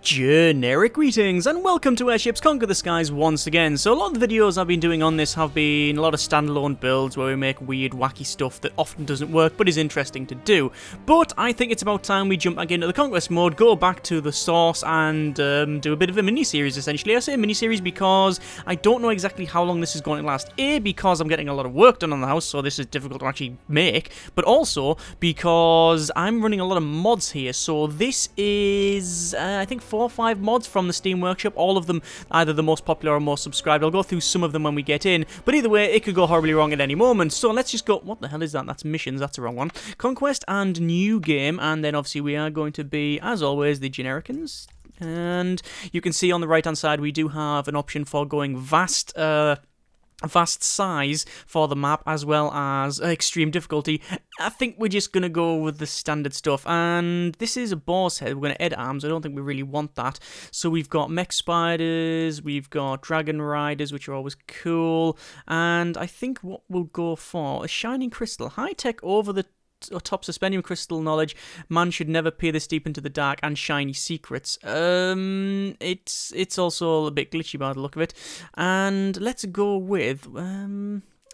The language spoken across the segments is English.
Generic greetings and welcome to Airships Conquer the Skies once again. So a lot of the videos I've been doing on this have been a lot of standalone builds where we make weird wacky stuff that often doesn't work but is interesting to do. But I think it's about time we jump back into the Conquest mode, go back to the source and do a bit of a mini-series essentially. I say mini-series because I don't know exactly how long this is going to last. A, because I'm getting a lot of work done on the house, so this is difficult to actually make, but also because I'm running a lot of mods here. So this is, I think 4 or 5 mods from the Steam Workshop, all of them either the most popular or most subscribed. I'll go through some of them when we get in, but either way, it could go horribly wrong at any moment. So let's just go, what the hell is that? That's missions, that's the wrong one. Conquest and new game, and then obviously we are going to be, as always, the Genericans. And you can see on the right hand side we do have an option for going vast size for the map as well as extreme difficulty. I think we're just going to go with the standard stuff, and this is a boar's head. We're going to add arms. I don't think we really want that. So we've got mech spiders, we've got dragon riders, which are always cool, and I think what we'll go for a shining crystal, high tech over the top suspendium crystal knowledge, man should never peer this deep into the dark, and shiny secrets. It's also a bit glitchy by the look of it. And let's go with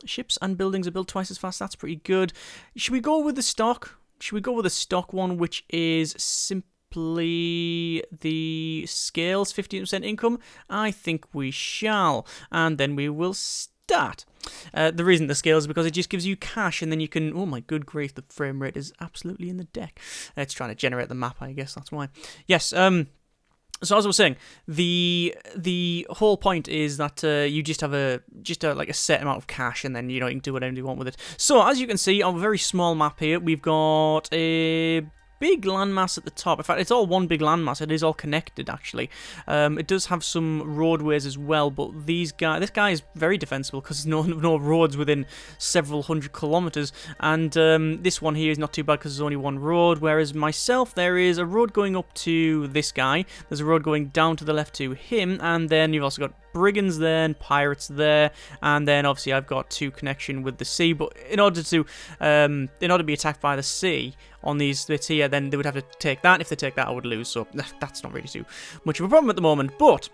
ships and buildings are built twice as fast. That's pretty good. Should we go with the stock? Should we go with the stock one, which is simply the scales 15% income? I think we shall, and then we will start. The reason the scale is because it just gives you cash, and then you can, oh my good grief, the frame rate is absolutely in the deck. It's trying to generate the map, I guess, that's why. Yes, so as I was saying, the whole point is that you just have like a set amount of cash, and then you can do whatever you want with it. So as you can see, on a very small map here, we've got a big landmass at the top. In fact, it's all one big landmass. It is all connected, actually. It does have some roadways as well, but this guy is very defensible because there's no roads within several hundred kilometers. And this one here is not too bad because there's only one road. Whereas myself, there is a road going up to this guy. There's a road going down to the left to him, and then you've also got brigands there and pirates there, and then obviously I've got 2 connection with the sea. But in order to be attacked by the sea on these bits here, then they would have to take that. If they take that, I would lose. So that's not really too much of a problem at the moment. But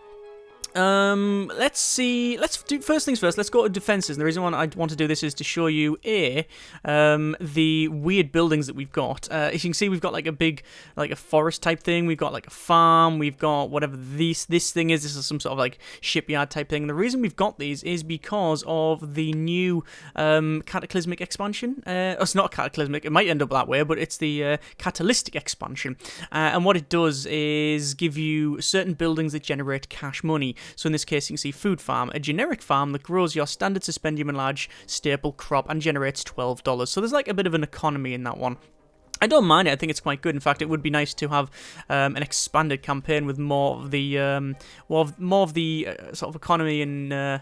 let's see. Let's do first things first. Let's go to defenses. And the reason why I want to do this is to show you the weird buildings that we've got. As you can see, we've got like a forest type thing. We've got like a farm. We've got whatever this thing is. This is some sort of like shipyard type thing. And the reason we've got these is because of the new cataclysmic expansion. It's not cataclysmic. It might end up that way, but it's the catalytic expansion. And what it does is give you certain buildings that generate cash money. So in this case, you can see food farm, a generic farm that grows your standard suspendium and large staple crop and generates $12. So there's like a bit of an economy in that one. I don't mind it. I think it's quite good. In fact, it would be nice to have an expanded campaign with more of the sort of economy and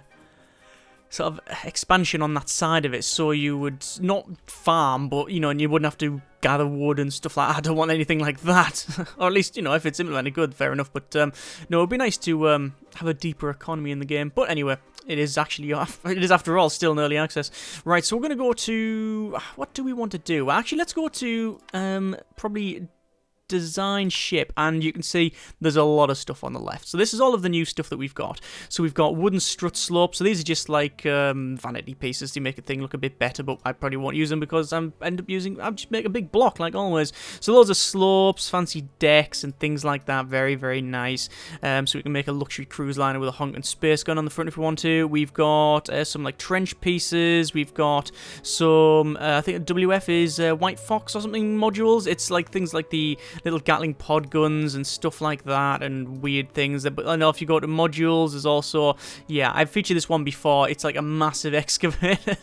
sort of expansion on that side of it. So you would not farm, but and you wouldn't have to gather wood and stuff like that. I don't want anything like that. Or at least, if it's implemented good, fair enough. But no, it'd be nice to have a deeper economy in the game. But anyway, it is after all still in early access. Right, so we're going to go to, what do we want to do? Actually, let's go to probably design ship, and you can see there's a lot of stuff on the left. So this is all of the new stuff that we've got. So we've got wooden strut slopes. So these are just like vanity pieces to make a thing look a bit better, but I probably won't use them because I'll just make a big block like always. So loads of slopes, fancy decks and things like that. Very, very nice. So we can make a luxury cruise liner with a honking space gun on the front if we want to. We've got some like trench pieces. We've got some, I think WF is White Fox or something modules. It's like things like the little Gatling pod guns and stuff like that, and weird things. But I know if you go to modules, there's also, yeah, I've featured this one before. It's like a massive excavator.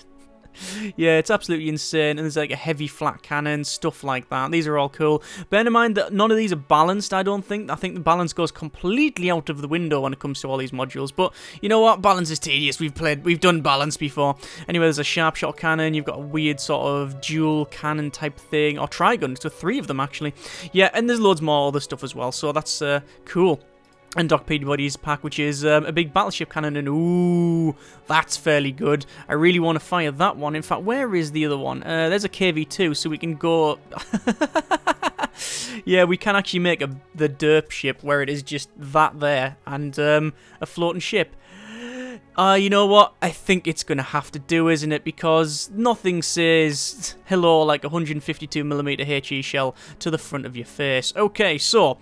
Yeah, it's absolutely insane. And there's like a heavy flat cannon, stuff like that. These are all cool. Bear in mind that none of these are balanced, I don't think. I think the balance goes completely out of the window when it comes to all these modules. But you know what? Balance is tedious. We've done balance before. Anyway, there's a sharp shot cannon. You've got a weird sort of dual cannon type thing. Or trigun. So 3 of them, actually. Yeah, and there's loads more other stuff as well. So that's cool. And Doc Peabody's pack, which is a big battleship cannon, and ooh, that's fairly good. I really want to fire that one. In fact, where is the other one? There's a KV-2, so we can go... Yeah, we can actually make the derp ship where it is just that there and a floating ship. You know what? I think it's going to have to do, isn't it? Because nothing says hello like a 152mm HE shell to the front of your face. Okay, so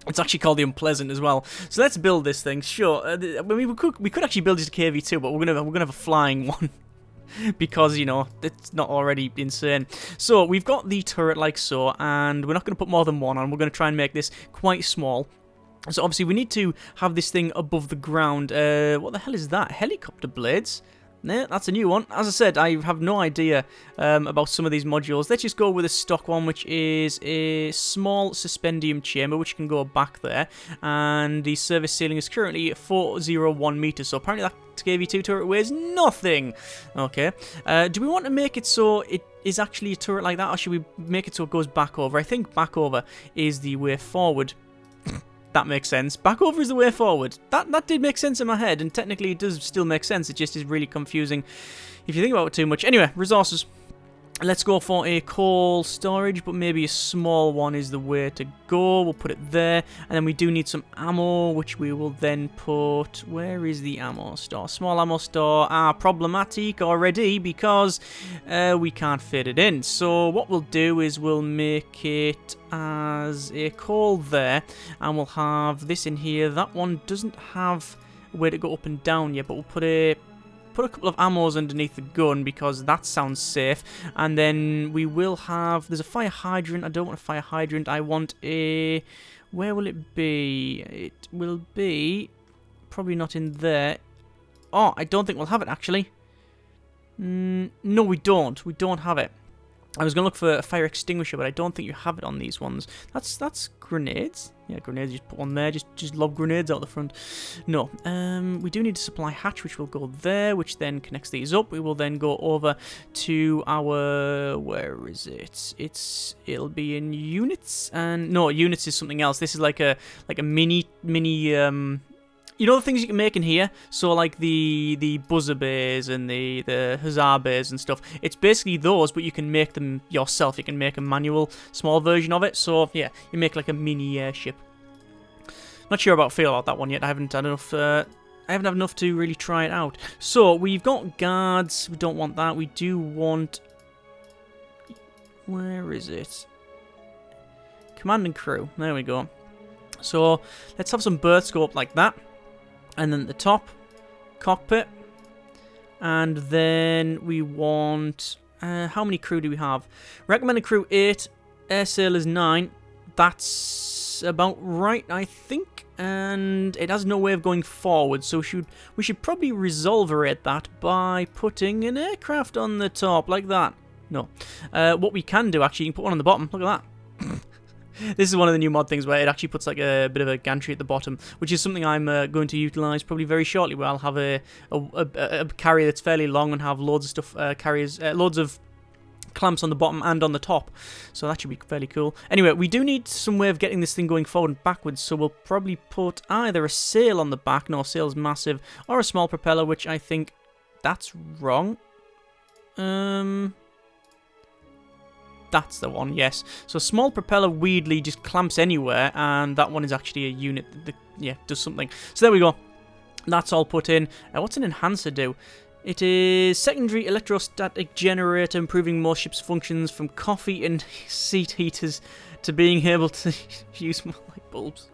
it's actually called the Unpleasant as well. So let's build this thing. Sure, I mean, we could actually build just a KV2, but we're gonna have a flying one. Because, you know, it's not already insane. So, we've got the turret like so, and we're not going to put more than one on. We're going to try and make this quite small. So, obviously, we need to have this thing above the ground. What the hell is that? Helicopter blades? Yeah, that's a new one. As I said, I have no idea about some of these modules. Let's just go with a stock one, which is a small suspendium chamber, which can go back there. And the service ceiling is currently 401 meters. So apparently that KV2 turret weighs nothing. Okay. Do we want to make it so it is actually a turret like that, or should we make it so it goes back over? I think back over is the way forward. That makes sense. Back over is the way forward. That did make sense in my head, and technically it does still make sense. It just is really confusing if you think about it too much. Anyway, resources. Let's go for a coal storage, but maybe a small one is the way to go. We'll put it there, and then we do need some ammo, which we will then put... Where is the ammo store? Small ammo store. Problematic already, because we can't fit it in. So what we'll do is we'll make it as a coal there, and we'll have this in here. That one doesn't have a way to go up and down yet, but we'll put a couple of ammos underneath the gun because that sounds safe. And then we will have... There's a fire hydrant. I don't want a fire hydrant. I want a... Where will it be? It will be... Probably not in there. Oh, I don't think we'll have it, actually. No, we don't. We don't have it. I was going to look for a fire extinguisher, but I don't think you have it on these ones. That's grenades. Yeah, grenades. Just put one there. Just lob grenades out the front. No. We do need a supply hatch, which will go there, which then connects these up. We will then go over to our... Where is it? It'll be in units. And no, units is something else. This is like a mini. You know the things you can make in here? So like the buzzer bays and the huzzah bays and stuff. It's basically those, but you can make them yourself. You can make a manual small version of it. So yeah, you make like a mini airship. Not sure about feel about that one yet. I haven't had enough. I haven't had enough to really try it out. So we've got guards. We don't want that. We do want. Where is it? Command and crew. There we go. So let's have some berth scope like that. And then at the top, cockpit. And then we want... how many crew do we have? Recommended crew 8, air sailors 9. That's about right, I think. And it has no way of going forward, so we should probably resolverate that by putting an aircraft on the top, like that. No. What we can do, actually, you can put one on the bottom. Look at that. This is one of the new mod things where it actually puts like a bit of a gantry at the bottom, which is something I'm going to utilise probably very shortly, where I'll have a carrier that's fairly long and have loads of stuff, loads of clamps on the bottom and on the top. So that should be fairly cool. Anyway, we do need some way of getting this thing going forward and backwards, so we'll probably put either a sail on the back, no, sail's massive, or a small propeller, which I think that's wrong. That's the one, yes. So small propeller weirdly just clamps anywhere, and that one is actually a unit that, yeah, does something. So there we go. That's all put in. What's an enhancer do? It is secondary electrostatic generator, improving more ships' functions from coffee and seat heaters to being able to use more light bulbs.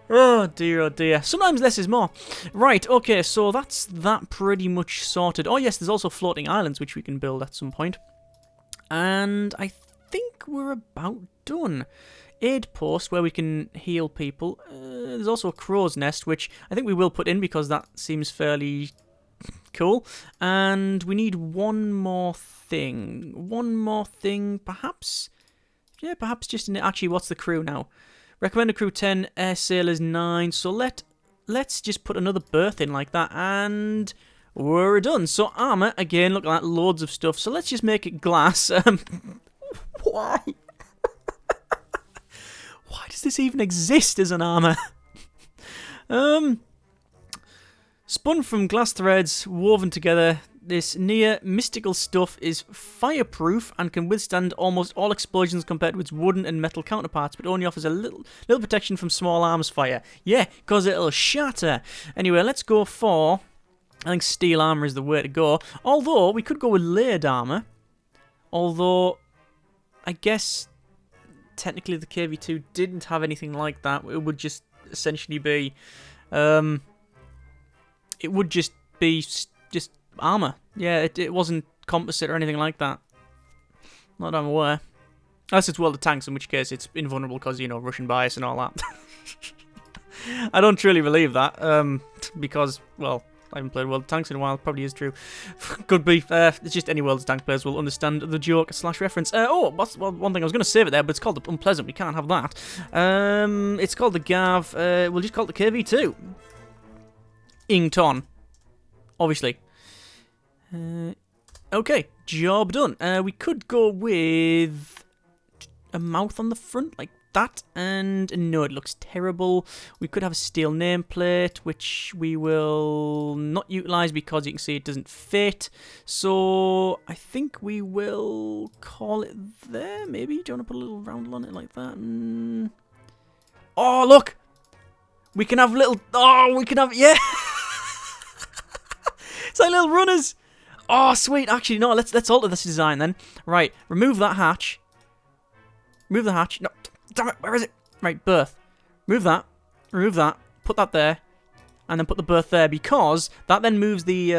Oh dear. Sometimes less is more. Right, okay, so that's that pretty much sorted. Oh yes, there's also floating islands which we can build at some point. And I think we're about done. Aid post, where we can heal people. There's also a crow's nest, which I think we will put in because that seems fairly cool. And we need one more thing. Perhaps? Yeah, perhaps just in it. Actually, what's the crew now? Recommended crew 10, air sailors 9. So let's just put another berth in like that, and... we're done. So armor, again, look at that, loads of stuff. So let's just make it glass. Why? Why does this even exist as an armor? Spun from glass threads, woven together. This near mystical stuff is fireproof and can withstand almost all explosions compared to its wooden and metal counterparts, but only offers a little protection from small arms fire. Yeah, because it'll shatter. Anyway, let's go for... I think steel armor is the way to go. Although, we could go with layered armor. Although, I guess, technically the KV2 didn't have anything like that. It would just essentially be... it would just be just armor. Yeah, it wasn't composite or anything like that. Not that I'm aware. Unless it's World of Tanks, in which case it's invulnerable because, you know, Russian bias and all that. I don't truly believe that, because, well, I haven't played World of Tanks in a while. Probably is true. Could be. It's just any World of Tanks players will understand the joke / reference. One thing I was going to save it there, but it's called the Unpleasant. We can't have that. It's called the Gav. We'll just call it the KV2. Ington. Obviously. Okay, job done. We could go with a mouth on the front, like that, and no, it looks terrible. We could have a steel nameplate, which we will not utilize because you can see it doesn't fit. So I think we will call it there, maybe. Do you want to put a little roundel on it like that? Oh, look! We can have little... Oh, we can have... Yeah! It's like little runners. Oh, sweet. Actually, no, let's alter this design then. Right, remove that hatch. Remove the hatch. No, damn it, where is it? Right, berth. Remove that. Remove that. Put that there. And then put the berth there, because that then moves the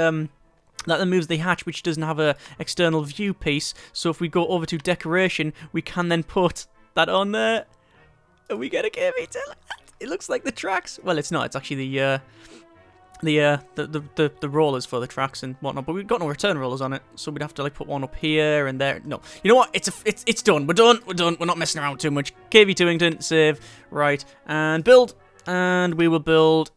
hatch, which doesn't have a external view piece. So if we go over to decoration, we can then put that on there. And we get a KV2 like that. It looks like the tracks. Well, it's not. It's actually the rollers for the tracks and whatnot, but we've got no return rollers on it, so we'd have to like put one up here and there. No, you know what? It's done. We're done. We're not messing around too much. KV2 Ington, save, right, and build, and we will build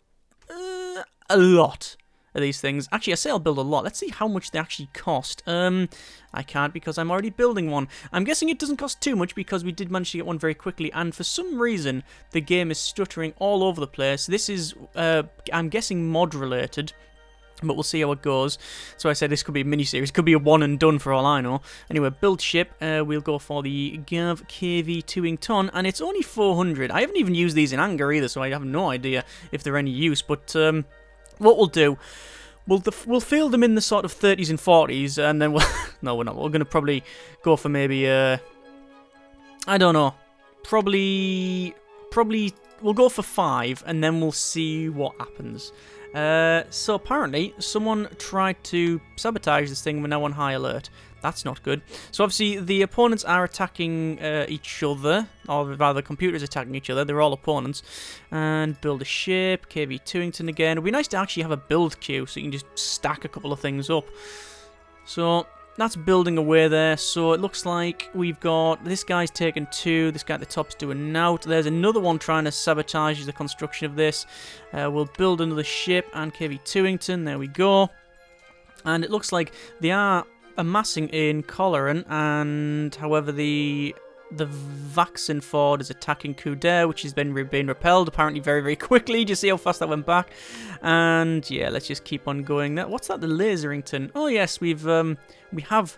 a lot of these things. Actually, I say I'll build a lot. Let's see how much they actually cost. I can't because I'm already building one. I'm guessing it doesn't cost too much because we did manage to get one very quickly, and for some reason the game is stuttering all over the place. This is, I'm guessing, mod related, but we'll see how it goes. So I said this could be a mini-series, could be a one and done for all I know. Anyway, build ship, we'll go for the Gav KV2 Ington, and it's only 400. I haven't even used these in anger either, so I have no idea if they're any use, but what we'll do... We'll field them in the sort of 30s and 40s, and then we'll... No, we're not. We're going to probably go for maybe, I don't know. Probably... We'll go for 5, and then we'll see what happens. So apparently, someone tried to sabotage this thing. We're now on high alert. That's not good. So obviously, the opponents are attacking each other, or rather, the computers attacking each other. They're all opponents. And build a ship, KV2 Ington again. It'd be nice to actually have a build queue, so you can just stack a couple of things up. So that's building away there. So it looks like we've got this guy's taken 2. This guy at the top's doing out. There's another one trying to sabotage the construction of this. We'll build another ship and KV2 Ington. There we go. And it looks like they are amassing in Coloran, and however the Vaxin Ford is attacking Kuder, which has been repelled apparently very, very quickly. Do you see how fast that went back? And yeah, let's just keep on going. What's that? The Laserington. Oh yes, we have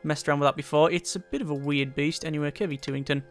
messed around with that before. It's a bit of a weird beast. Anyway, KV2 Ington.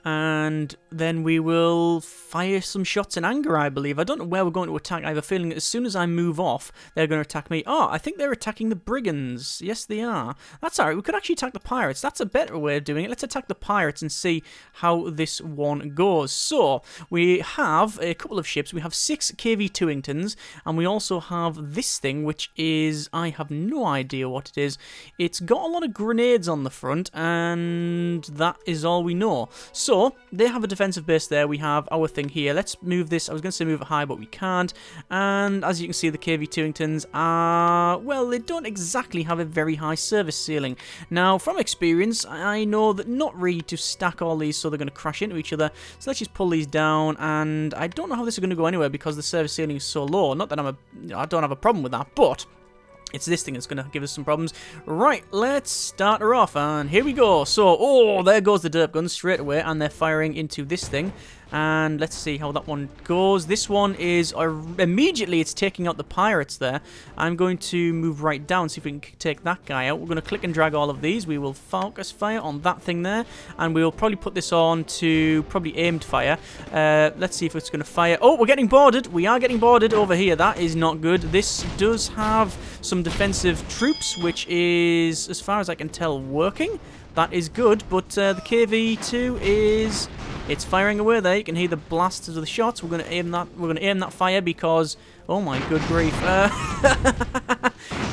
And then we will fire some shots in anger, I believe. I don't know where we're going to attack. I have a feeling that as soon as I move off, they're going to attack me. Oh, I think they're attacking the brigands. Yes, they are. That's alright. We could actually attack the pirates. That's a better way of doing it. Let's attack the pirates and see how this one goes. So, we have a couple of ships. We have 6 KV2 Ingtons, and we also have this thing, which is... I have no idea what it is. It's got a lot of grenades on the front, and that is all we know. So, they have a defensive base there. We have our thing here. Let's move this. I was going to say move it high, but we can't. And as you can see, the KV2 Ingtons are, well, they don't exactly have a very high service ceiling. Now, from experience, I know that not really to stack all these so they're going to crash into each other. So let's just pull these down. And I don't know how this is going to go anywhere because the service ceiling is so low. Not that I don't have a problem with that, but... it's this thing that's going to give us some problems. Right, let's start her off, and here we go. So, oh, there goes the derp gun straight away, and they're firing into this thing. And let's see how that one goes. This one is immediately it's taking out the pirates there. I'm going to move right down, see if we can take that guy out. We're going to click and drag all of these. We will focus fire on that thing there, and we'll probably put this on to probably aimed fire. Let's see if it's going to fire. Oh, we're getting boarded. We are getting boarded over here. That is not good. This does have some defensive troops, which is, as far as I can tell, working. That is good, but the KV-2 is... It's firing away there. You can hear the blasts of the shots. We're going to aim that. We're going to aim that fire because, oh my good grief!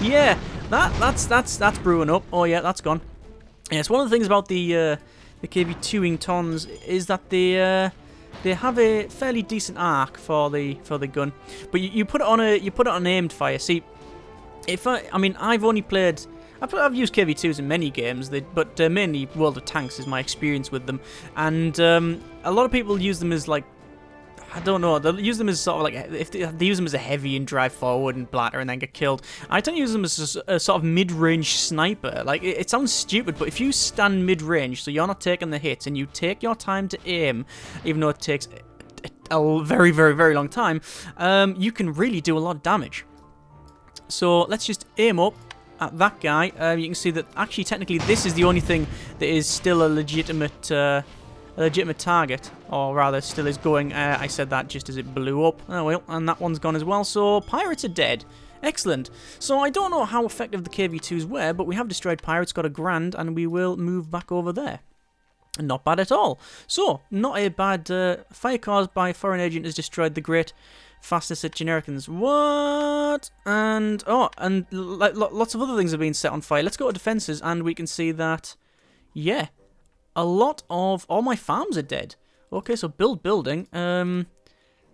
Yeah, that's brewing up. Oh yeah, that's gone. Yes, one of the things about the KV-2ing tons is that they have a fairly decent arc for the gun, but you put it on an aimed fire. See, if I mean I've only played. I've used KV-2s in many games, but mainly World of Tanks is my experience with them. And a lot of people use them as, like, I don't know, they'll use them as sort of like, if they use them as a heavy and drive forward and blatter and then get killed. I tend to use them as a sort of mid-range sniper. Like, it sounds stupid, but if you stand mid-range, so you're not taking the hits, and you take your time to aim, even though it takes a very, very, very long time, you can really do a lot of damage. So let's just aim up at that guy. You can see that actually technically this is the only thing that is still a legitimate target, or rather still is going. I said that just as it blew up. Oh well, and that one's gone as well, so pirates are dead. Excellent. So I don't know how effective the KV-2s were, but we have destroyed pirates, got a grand, and we will move back over there. Not bad at all. So, not a bad fire caused by foreign agent has destroyed the great fastest at Genericans. What? And, oh, and lots of other things have been set on fire. Let's go to defenses, and we can see that, yeah, a lot of all my farms are dead. Okay, so building.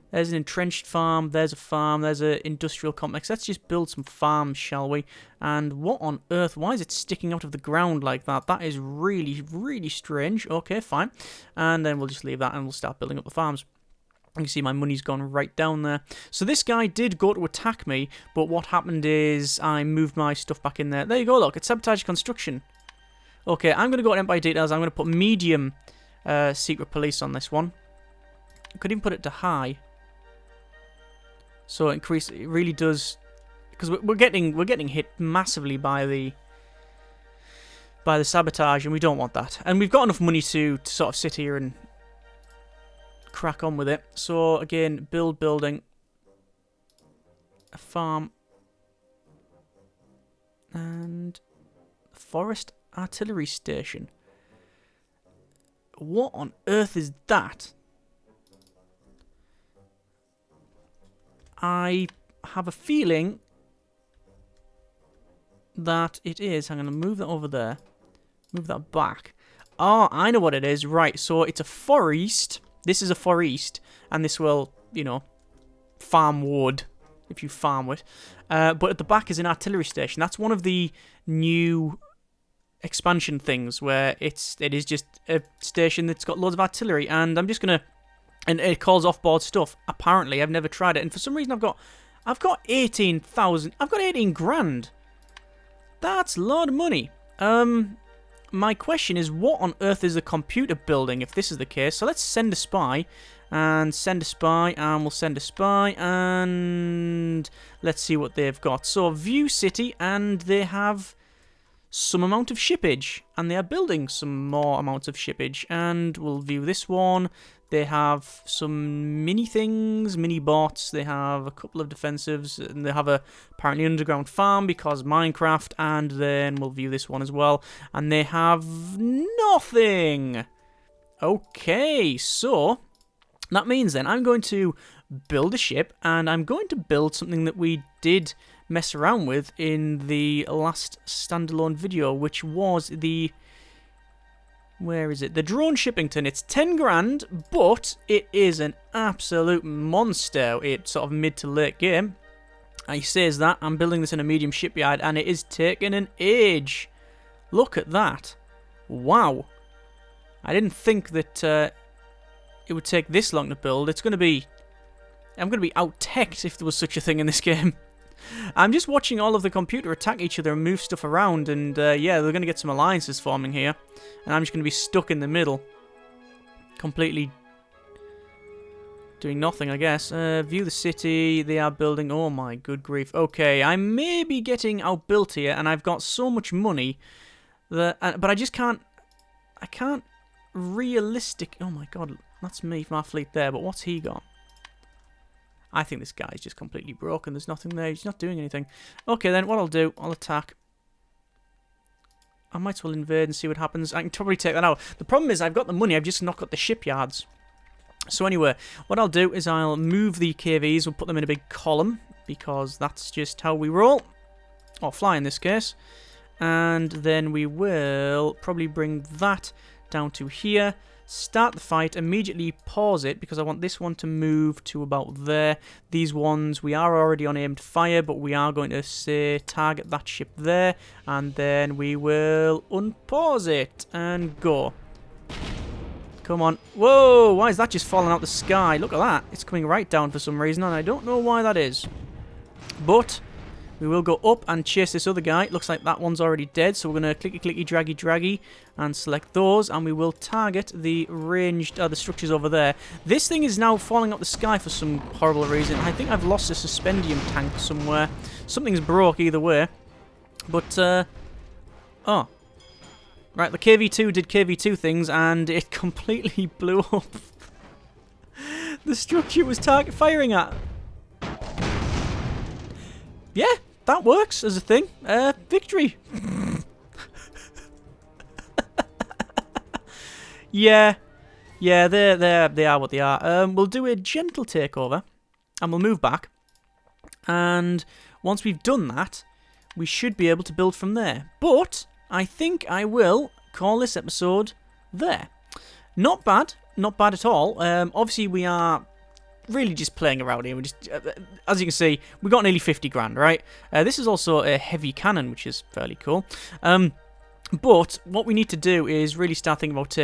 There's an entrenched farm, there's a farm, there's an industrial complex. Let's just build some farms, shall we? And what on earth? Why is it sticking out of the ground like that? That is really, really strange. Okay, fine. And then we'll just leave that and we'll start building up the farms. You can see my money's gone right down there. So this guy did go to attack me, but what happened is I moved my stuff back in there. There you go, look, it's sabotage construction. Okay, I'm going to go to Empire Details. I'm going to put medium secret police on this one. I could even put it to high. So increase, it really does, because we're getting hit massively by the sabotage, and we don't want that. And we've got enough money to sort of sit here and crack on with it. So again, building a farm and a forest artillery station. What on earth is that? I have a feeling that it is. I'm going to move that over there. Move that back. Oh, I know what it is. Right, so it's a forest. This is a forest, and this will, you know, farm wood if you farm it. But at the back is an artillery station. That's one of the new expansion things where it is just a station that's got loads of artillery, and I'm just going to... And it calls off-board stuff. Apparently, I've never tried it, and for some reason I've got 18,000. I've got 18 grand. That's a lot of money. My question is, what on earth is a computer building if this is the case? So let's send a spy, and send a spy, and we'll send a spy, and let's see what they've got. So view city, and they have some amount of shippage, and they are building some more amounts of shippage, and we'll view this one. They have some mini things, mini bots, they have a couple of defensives, and they have a apparently underground farm because Minecraft, and then we'll view this one as well, and they have nothing! Okay, so that means then I'm going to build a ship, and I'm going to build something that we did mess around with in the last standalone video, which was the... Where is it? The drone Shippington. It's 10 grand, but it is an absolute monster. It's sort of mid to late game. I says that. I'm building this in a medium shipyard, and it is taking an age. Look at that. Wow. I didn't think that it would take this long to build. It's going to be... I'm going to be out-teched if there was such a thing in this game. I'm just watching all of the computer attack each other and move stuff around, and yeah, they're going to get some alliances forming here, and I'm just going to be stuck in the middle, completely Doing nothing, I guess. View the city. They are building. Oh my good grief. Okay, I may be getting outbuilt here, and I've got so much money that, but I just can't. I can't realistic. Oh my god, that's me from our fleet there. But what's he got? I think this guy's just completely broken. There's nothing there. He's not doing anything. Okay, then what I'll do, I'll attack. I might as well invade and see what happens. I can probably take that out. The problem is I've got the money. I've just not got the shipyards. So anyway, what I'll do is I'll move the KVs. We'll put them in a big column because that's just how we roll. Or fly in this case. And then we will probably bring that down to here. Start the fight. Immediately pause it because I want this one to move to about there. These ones, we are already on aimed fire, but we are going to say target that ship there. And then we will unpause it and go. Come on. Whoa, why is that just falling out the sky? Look at that. It's coming right down for some reason, and I don't know why that is. But we will go up and chase this other guy. It looks like that one's already dead, so we're going to clicky, clicky, draggy, draggy, and select those, and we will target the ranged, the structures over there. This thing is now falling out the sky for some horrible reason. I think I've lost a suspendium tank somewhere. Something's broke either way. But, oh. Right, the KV-2 did KV-2 things, and it completely blew up the structure it was target firing at. Yeah, that works as a thing. Victory. Yeah, they are what they are. We'll do a gentle takeover, and we'll move back. And once we've done that, we should be able to build from there. But I think I will call this episode there. Not bad at all. Obviously, we are really just playing around here. We just, as you can see, we got nearly 50 grand, right? This is also a heavy cannon, which is fairly cool. But what we need to do is really start thinking about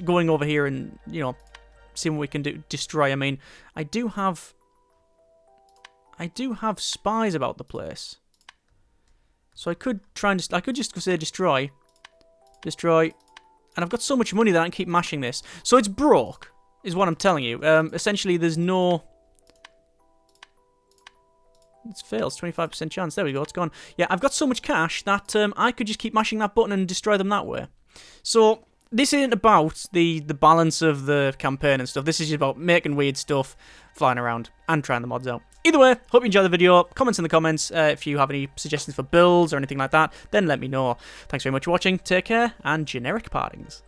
going over here and, you know, seeing what we can do. Destroy. I mean, I do have spies about the place. So I could try and I could just say destroy, and I've got so much money that I can keep mashing this. So it's broke, is what I'm telling you. Essentially, there's no. It fails, 25% chance. There we go, it's gone. Yeah, I've got so much cash that I could just keep mashing that button and destroy them that way. So this isn't about the balance of the campaign and stuff. This is just about making weird stuff, flying around, and trying the mods out. Either way, hope you enjoyed the video. Comments in the comments. If you have any suggestions for builds or anything like that, then let me know. Thanks very much for watching. Take care, and generic partings.